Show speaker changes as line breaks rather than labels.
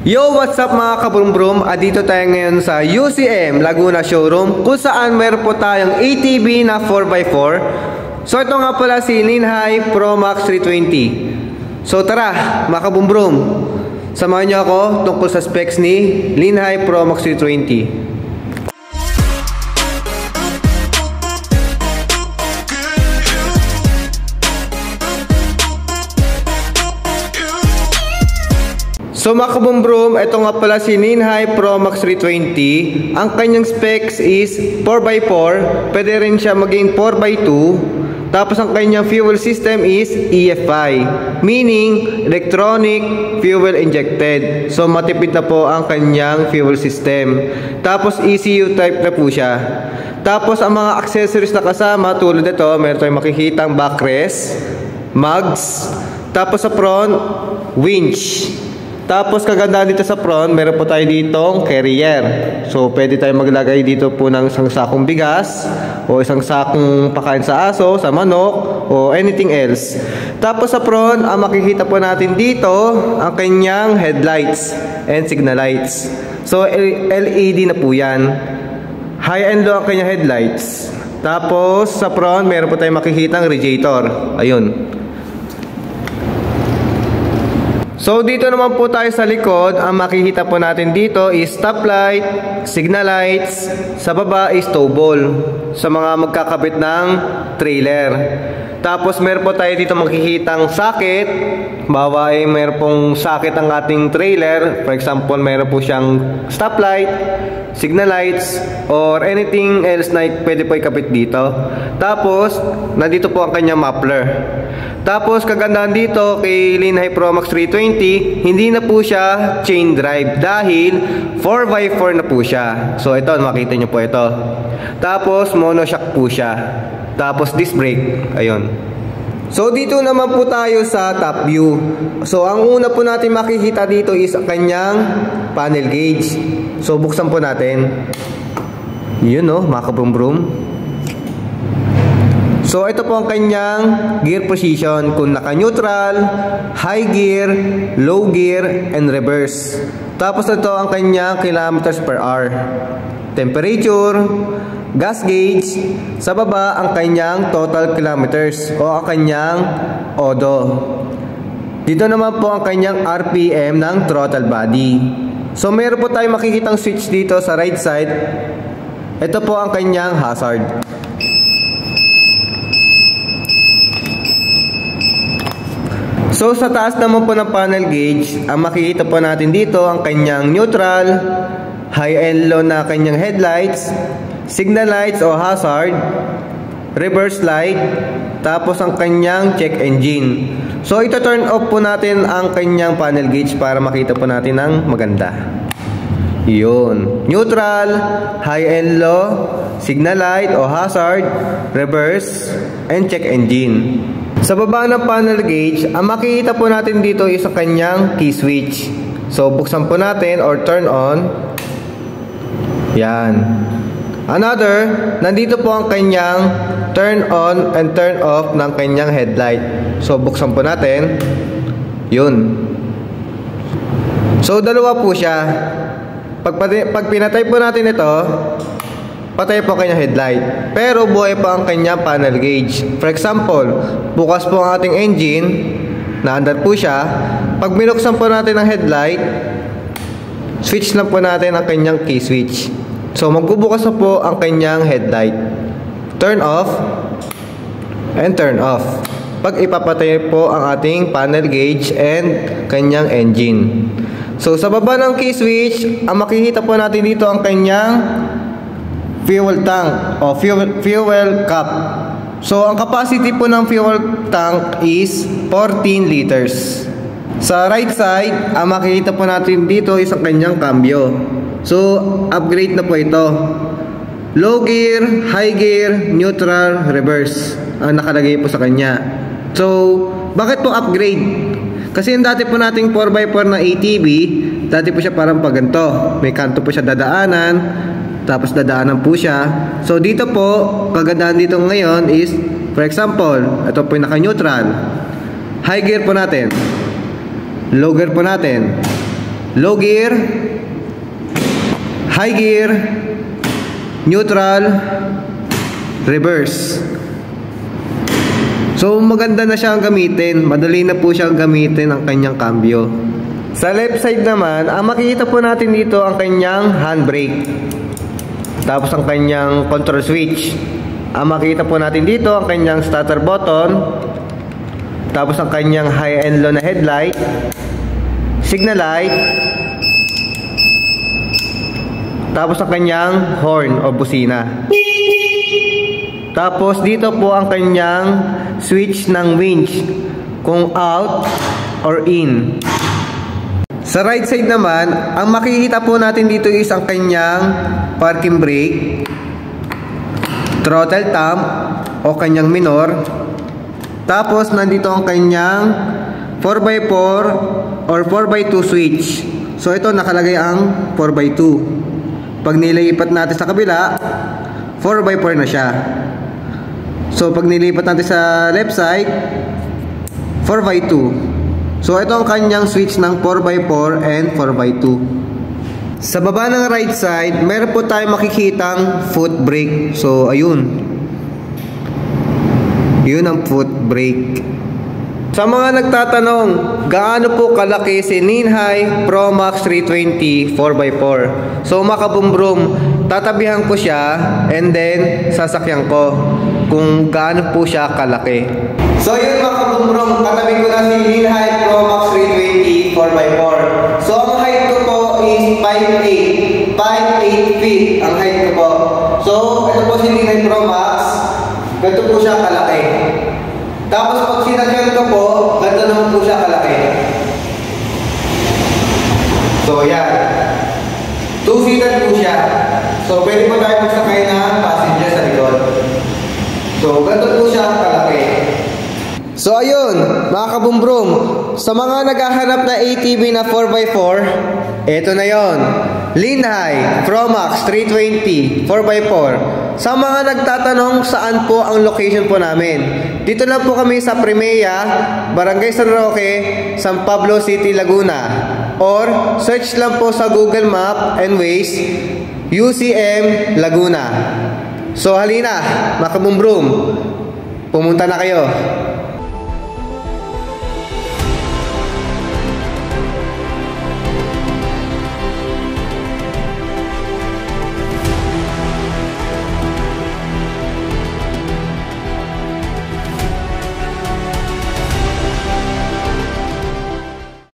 Yo, what's up mga kabrum-brum? Dito tayo ngayon sa UCM Laguna Showroom kung saan meron po tayong ATV na 4x4. So ito nga pala si Linhai Pro Max 320. So tara mga kabrum-brum, samahan nyo ako tungkol sa specs ni Linhai Pro Max 320. So mga kabrum-brum, ito nga pala si Linhai Pro Max 320. Ang kanyang specs is 4x4. Pwede rin siya maging 4x2. Tapos ang kanyang fuel system is EFI, meaning electronic fuel injected. So matipid na po ang kanyang fuel system. Tapos ECU type na po siya. Tapos ang mga accessories na kasama tulad ito, meron tayong makikitang backrest, mugs, tapos sa front, winch. Tapos kagandahan dito sa front, meron po tayo ditong carrier. So pwede tayo maglagay dito po ng isang sakong bigas o isang sakong pakain sa aso, sa manok o anything else. Tapos sa front, ang makikita po natin dito ang kanyang headlights and signal lights. So LED na po yan. High and low ang kanyang headlights. Tapos sa front, meron po tayong makikitang radiator. Ayun. So dito naman po tayo sa likod, ang makikita po natin dito is stoplight, signal lights, sa baba is tow ball sa mga magkakabit ng trailer. Tapos meron po tayo dito makikitang socket, bawa ay meron pong socket ang ating trailer. For example, meron po siyang stoplight, signal lights, or anything else na pwede po ikabit dito. Tapos nandito po ang kanyang muffler. Tapos kagandahan dito kay Linhai Pro Max 320, hindi na po siya chain drive dahil 4x4 na po siya. So ito, makita nyo po ito. Tapos monoshock po siya. Tapos disc brake, ayun. So dito naman po tayo sa top view. So ang una po natin makikita dito is ang kanyang panel gauge. So buksan po natin. Yun no, mga kabrum-brum. So ito po ang kanyang gear position, kung naka-neutral, high gear, low gear, and reverse. Tapos ito ang kanyang kilometers per hour. Temperature, gas gauge, sa baba ang kanyang total kilometers o ang kanyang odo. Dito naman po ang kanyang RPM ng throttle body. So meron po tayong makikitang switch dito sa right side. Ito po ang kanyang hazard. So sa taas naman po ng panel gauge, ang makikita po natin dito ang kanyang neutral, high and low na kanyang headlights, signal lights o hazard, reverse light, tapos ang kanyang check engine. So ito turn off po natin ang kanyang panel gauge para makita po natin ang maganda. Yun, neutral, high and low, signal light o hazard, reverse, and check engine. Sa baba ng panel gauge, ang makikita po natin dito is ang kanyang key switch. So buksan po natin or turn on. Yan. Another, nandito po ang kanyang turn on and turn off ng kanyang headlight. So buksan po natin. Yun. So dalawa po siya. Pag pinatay po natin ito, patay po kanyang headlight. Pero buhay pa ang kanyang panel gauge. For example, bukas po ang ating engine, naandar po siya. Pag binuksan po natin ang headlight, switch lang po natin ang kanyang key switch. So magbubukas na po ang kanyang headlight. Turn off and turn off. Pag ipapatay po ang ating panel gauge and kanyang engine. So sa baba ng key switch, ang makikita po natin dito ang kanyang fuel tank o fuel cap. So ang capacity po ng fuel tank is 14 liters. Sa right side, ang makikita po natin dito is ang kanyang cambio. So upgrade na po ito. Low gear, high gear, neutral, reverse ang nakalagay po sa kanya. So bakit po upgrade? Kasi yung dati po nating 4x4 na ATV, dati po siya parang paganto. May kanto po siya dadaanan, tapos dadaanan po siya. So dito po, kagandahan dito ngayon is, for example, ito po yung naka-neutral. High gear po natin. Low gear po natin. low gear, high gear, neutral, reverse. So maganda na siyang gamitin, madali na po siyang gamitin ang kanyang cambio. Sa left side naman, ang makikita po natin dito ang kanyang handbrake. Tapos ang kanyang control switch. Ang makikita po natin dito ang kanyang starter button. Tapos ang kanyang high and low na headlight, signal light. Tapos ang kanyang horn o busina. Tapos dito po ang kanyang switch ng winch, kung out or in. Sa right side naman, ang makikita po natin dito is ang kanyang parking brake, throttle thumb o kanyang minor. Tapos nandito ang kanyang 4x4 or 4x2 switch. So ito nakalagay ang 4x2. Pag nilipat natin sa kabila, 4x4 na siya. So pag nilipat natin sa left side, 4x2. So ito ang kanyang switch ng 4x4 and 4x2. Sa baba ng right side, meron po tayong makikitang foot brake. So ayun, yun ang foot brake. Sa mga nagtatanong, gaano po kalaki si Ninhai Pro Max 320 4x4? So mga kabumbrum, tatabihan ko siya and then sasakyan ko kung gaano po siya kalaki. So yun mga kabumbrum, katabi ko na si Ninhai Pro Max 320 4x4. So ang height ko po is 5'8". 5'8 feet ang height ko po. So ito po si Ninhai Pro Max. Ganito po siya kalaki. Tapos pag sinakyan ko po, ganito naman po siya kalaki. So yan, 2-seater po siya. So pwede po tayo magsakay na passenger sa likod. So ganito po siya kalaki. So ayun, mga kabumbrum, sa mga naghahanap na ATV na 4x4, eto na yon, Ninhai Pro Max 320 4x4. Sa mga nagtatanong saan po ang location po namin, dito lang po kami sa Primea, Barangay San Roque, San Pablo City, Laguna. Or search lang po sa Google Map and Waze, UCM Laguna. So halina, mga kabumbrum, pumunta na kayo.